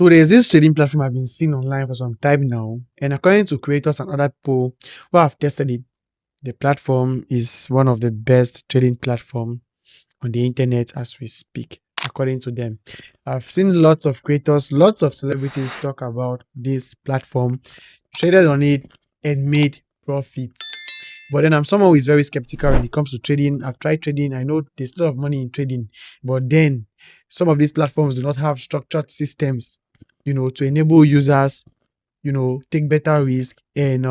So there's this trading platform I've been seeing online for some time now, and according to creators and other people who have tested it, the platform is one of the best trading platform on the internet as we speak, according to them. I've seen lots of creators, lots of celebrities talk about this platform, traded on it, and made profits. But then I'm someone who is very skeptical when it comes to trading. I've tried trading. I know there's a lot of money in trading, but then some of these platforms do not have structured systems, to enable users, take better risk and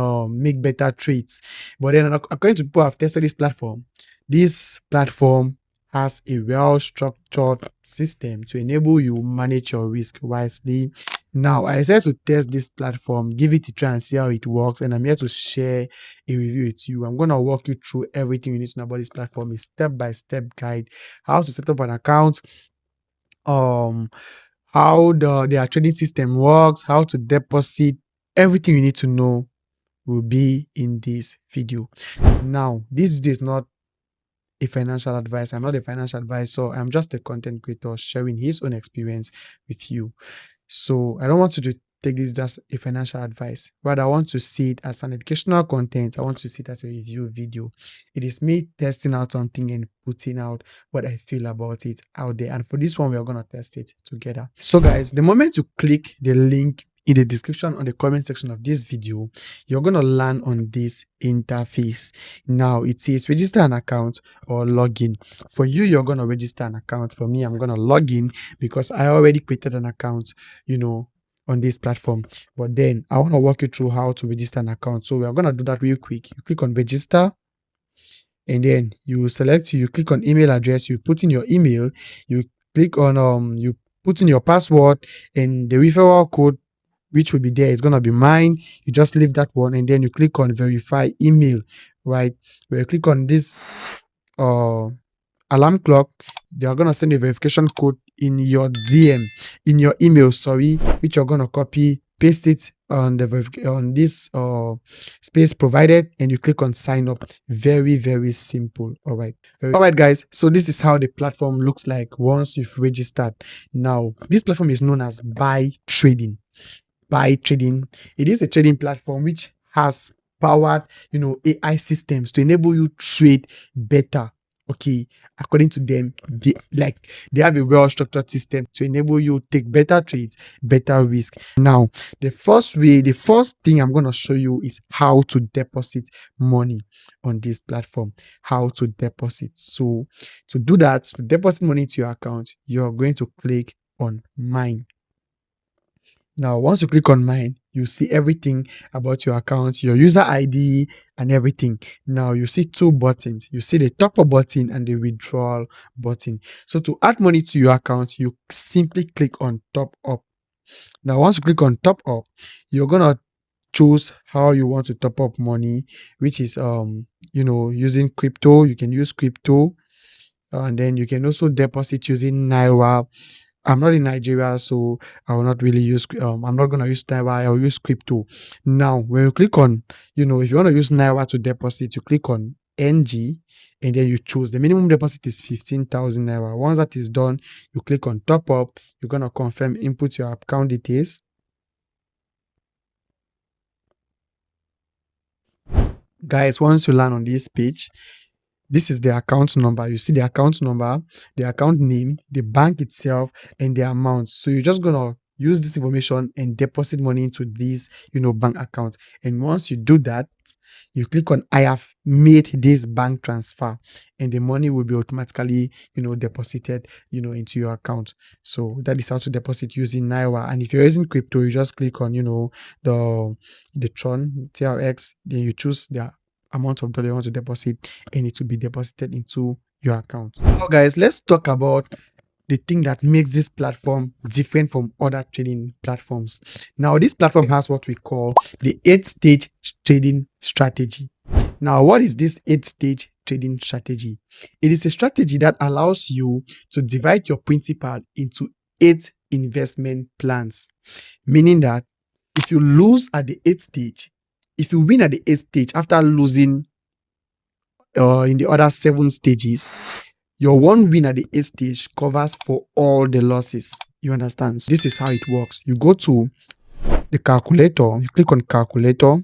make better trades. But then according to people who have tested this platform has a well-structured system to enable you manage your risk wisely. Now, I decided to test this platform, give it a try and see how it works, and I'm here to share a review with you. I'm going to walk you through everything you need to know about this platform, a step-by-step guide, how to set up an account, how their trading system works, how to deposit. Everything you need to know will be in this video. Now, this video is not a financial advice. I'm not a financial advisor. I'm just a content creator sharing his own experience with you. So I don't want you to take this just a financial advice, but I want to see it as an educational content. I want to see it as a review video. It is me testing out something and putting out what I feel about it out there. And for this one, we are going to test it together. So guys, the moment you click the link in the description on the comment section of this video, you're going to land on this interface. Now it says register an account or login. For you, you're going to register an account. For me, I'm going to log in because I already created an account, on this platform. But then I want to walk you through how to register an account. So we are going to do that real quick. You click on register, and then you click on email address, you put in your email, you click on you put in your password, and the referral code which will be there is going to be mine. You just leave that one, and then you click on verify email, right? Where you click on this alarm clock, they are going to send a verification code in your DM, in your email, which you're going to copy, paste it on this space provided, and you click on sign up. Very, very simple. All right, guys, so this is how the platform looks like once you've registered. Now this platform is known as BYTrading. BYTrading, it is a trading platform which has powered AI systems to enable you trade better. Okay, according to them, they have a well-structured system to enable you take better trades, better risk. Now, the first thing I'm going to show you is how to deposit money on this platform. How to deposit. So to do that, to deposit money to your account, you're going to click on mine. Now, once you click on mine, you see everything about your account, your user ID and everything. Now you see two buttons. You see the top up button and the withdrawal button. So to add money to your account, you simply click on top up. Now, once you click on top up, you're going to choose how you want to top up money, which is, using crypto. You can use crypto, and then you can also deposit using Naira. I'm not in Nigeria, so I will not really use, I'm not going to use Naira, I'll use crypto. Now, when you click on, if you want to use Naira to deposit, you click on NG, and then you choose. The minimum deposit is 15,000 Naira. Once that is done, you click on top up. You're going to confirm, input your account details. Guys, once you land on this page, this is the account number. You see the account number, the account name, the bank itself, and the amount. So you're just going to use this information and deposit money into this, bank account. And once you do that, you click on I have made this bank transfer, and the money will be automatically, deposited, into your account. So that is how to deposit using Naira. And if you're using crypto, you just click on, the Tron, TRX, then you choose the amount of dollar you want to deposit, and it will be deposited into your account. Now guys, let's talk about the thing that makes this platform different from other trading platforms. Now this platform has what we call the 8-stage trading strategy. Now what is this 8-stage trading strategy? It is a strategy that allows you to divide your principal into 8 investment plans, meaning that if you lose at the 8th stage, if you win at the 8th stage after losing in the other 7 stages, your one win at the 8th stage covers for all the losses. You understand? So this is how it works. You go to the calculator, you click on calculator.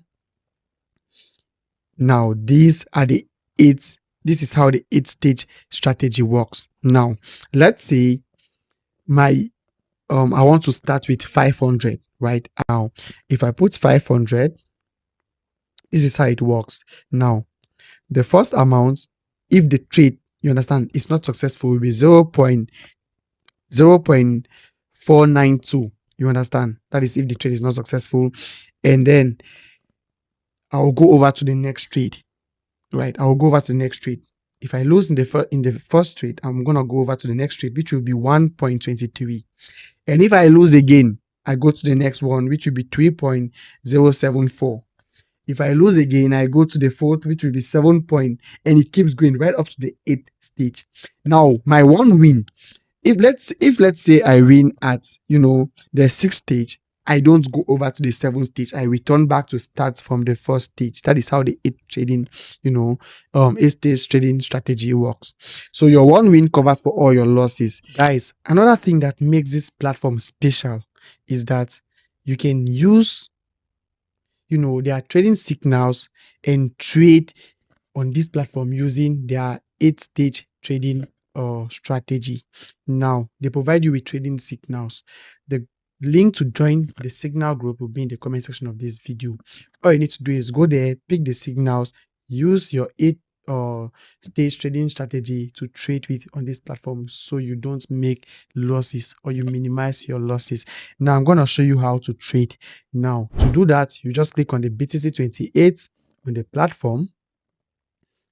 Now, these are the eight. This is how the 8-stage strategy works. Now, let's say my I want to start with 500 right now. If I put 500, this is how it works. Now, the first amount, if the trade, you understand, is not successful, will be 0.492. You understand? That is if the trade is not successful. And then I'll go over to the next trade. Right? I'll go over to the next trade. If I lose in the first trade, I'm gonna go over to the next trade, which will be 1.23. And if I lose again, I go to the next one, which will be 3.074. If I lose again, I go to the fourth, which will be 7 point, and it keeps going right up to the 8th stage. Now, my one win, if let's say I win at the 6th stage, I don't go over to the 7th stage. I return back to start from the first stage. That is how the 8-stage trading strategy works. So your one win covers for all your losses. Guys, another thing that makes this platform special is that you can use their trading signals and trade on this platform using their 8-stage trading strategy. Now, they provide you with trading signals. The link to join the signal group will be in the comment section of this video. All you need to do is go there, pick the signals, use your 8-stage trading strategy to trade with on this platform so you don't make losses or you minimize your losses. Now, I'm going to show you how to trade. Now, to do that, you just click on the BTC28 on the platform.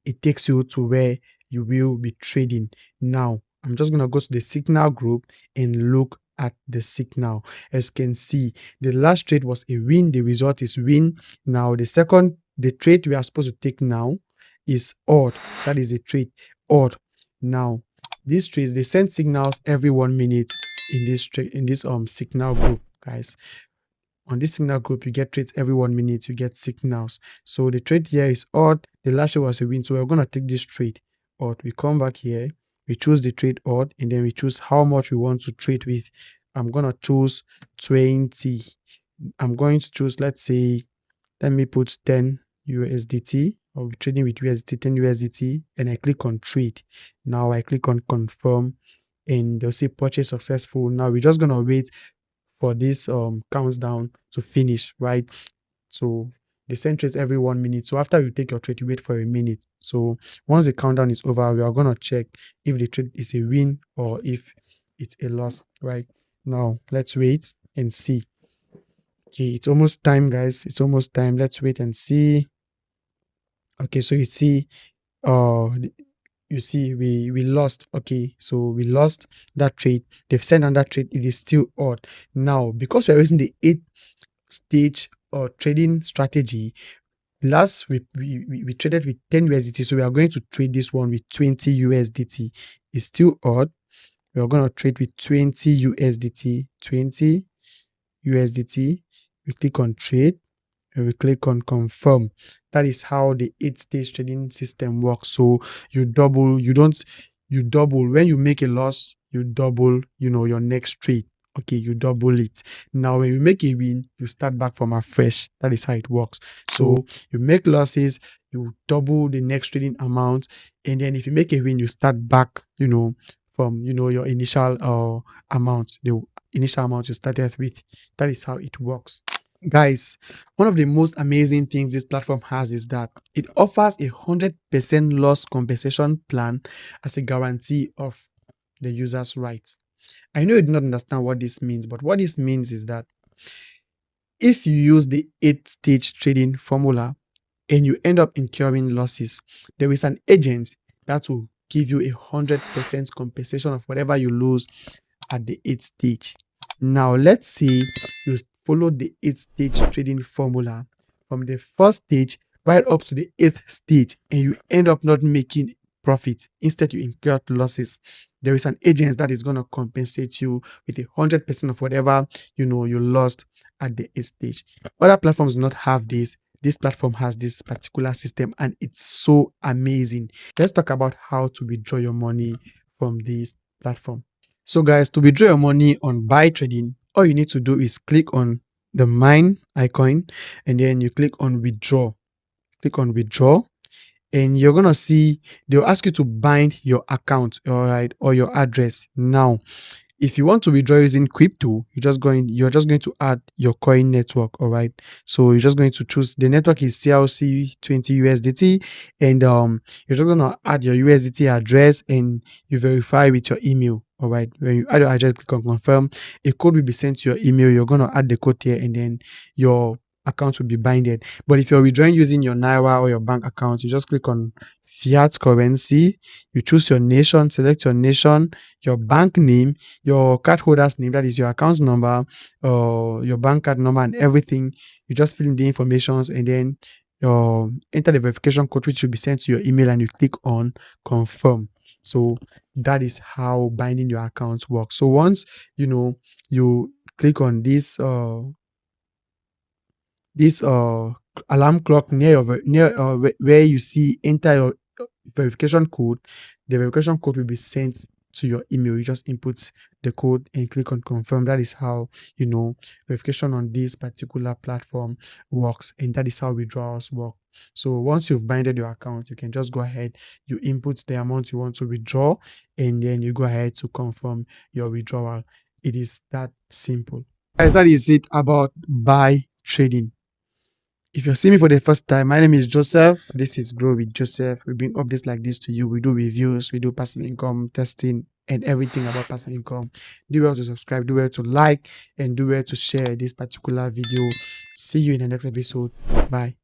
It takes you to where you will be trading. Now, I'm just going to go to the signal group and look at the signal. As you can see, the last trade was a win. The result is win. Now, the trade we are supposed to take now is odd. That is the trade odd. Now, these trades, they send signals every 1 minute in this signal group, guys. On this signal group, you get trades every 1 minute, you get signals. So the trade here is odd. The last trade was a win. So we're going to take this trade odd. We come back here, we choose the trade odd, and then we choose how much we want to trade with. I'm going to choose 20. I'm going to choose, let's say, let me put 10 USDT. I'll be trading with USDT, 10 USDT, and I click on trade. Now I click on confirm, and they'll say purchase successful. Now we're just going to wait for this countdown to finish, right? So they send trades every 1 minute. So after you take your trade, you wait for a minute. So once the countdown is over, we are going to check if the trade is a win or if it's a loss, right? Now let's wait and see. Okay, it's almost time, guys. It's almost time. Let's wait and see. Okay, so you see we lost. Okay, so we lost that trade. They've sent on that trade. It is still odd. Now, because we're using the 8-stage trading strategy, last we traded with 10 USDT, so we are going to trade this one with 20 USDT. It's still odd. We are going to trade with 20 USDT. 20 USDT. We click on trade and we click on confirm. That is how the 8-stage trading system works. So you double when you make a loss, you double your next trade. Okay, you double it. Now when you make a win, you start back from afresh. That is how it works. So you make losses, you double the next trading amount, and then if you make a win, you start back from your initial amount, the initial amount you started with. That is how it works. Guys, one of the most amazing things this platform has is that it offers 100% loss compensation plan as a guarantee of the user's rights. I know you do not understand what this means, but what this means is that if you use the 8-stage trading formula and you end up incurring losses, there is an agent that will give you 100% compensation of whatever you lose at the 8th stage. Now, let's say you follow the 8-stage trading formula from the first stage right up to the 8th stage and you end up not making profit. Instead, you incur losses. There is an agent that is going to compensate you with 100% of whatever you lost at the 8th stage. Other platforms do not have this. This platform has this particular system and it's so amazing. Let's talk about how to withdraw your money from this platform. So guys, to withdraw your money on BYTrading, all you need to do is click on the mine icon and then you click on withdraw. Click on withdraw and you're gonna see they'll ask you to bind your account, all right, or your address. Now if you want to withdraw using crypto, you're just going to add your coin network, all right. So you're just going to choose the network is TLC20 USDT, and you're just gonna add your USDT address and you verify with your email, all right. When you add your address, click on confirm, a code will be sent to your email. You're gonna add the code here and then your account will be binded. But if you're withdrawing using your Naira or your bank account, you just click on fiat currency, you choose your nation, select your nation, your bank name, your card holder's name, that is your account number, your bank card number, and everything. You just fill in the informations and then enter the verification code, which will be sent to your email, and you click on confirm. So that is how binding your account works. So once you click on this alarm clock near where you see enter your verification code, the verification code will be sent to your email. You just input the code and click on confirm. That is how verification on this particular platform works, and that is how withdrawals work. So once you've binded your account, you can just go ahead, you input the amount you want to withdraw, and then you go ahead to confirm your withdrawal. It is that simple. Guys, that is it about BYTrading. If you're seeing me for the first time, my name is Joseph. This is Grow with Joseph. We bring updates like this to you. We do reviews, we do passive income testing, and everything about passive income. Do well to subscribe, do well to like, and do well to share this particular video. See you in the next episode. Bye.